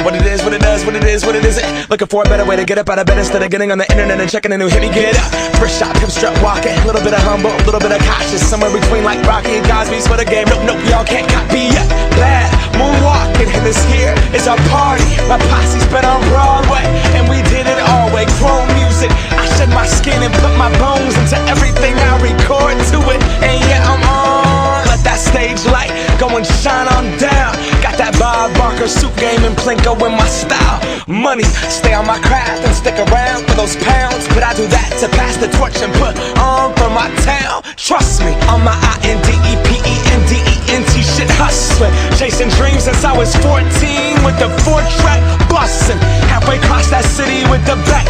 What it is, what it does, what it is, what it isn't. Looking for a better way to get up out of bed instead of getting on the internet and checking a new hit. Me get up, first shot, come strut walking. A little bit of humble, a little bit of cautious. Somewhere between like Rocky and Cosby's for the game. Nope, nope, y'all can't copy yet. Bad moonwalking, and this here is our party. My posse's been on Broadway, and we did it all way. Chrome music, I shed my skin and put my bones into everything I record to it. And yeah, I'm on. Let that stage light go and shine on down. Got that Bob Barker suit game and Plinko in my style. Money, stay on my craft and stick around for those pounds. But I do that to pass the torch and put on for my town. Trust me, on my INDEPENDENT shit hustling. Chasing dreams since I was 14 with the 4-track bustin'. Halfway across that city with the back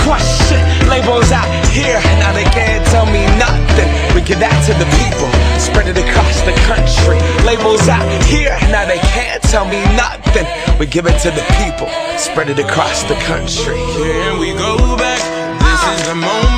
question. Labels out here, now they can't tell me nothing. We give that to the people, spread it across the country. Labels out here, now they can't tell me nothing. We give it to the people, spread it across the country. Here we go back, this is the moment.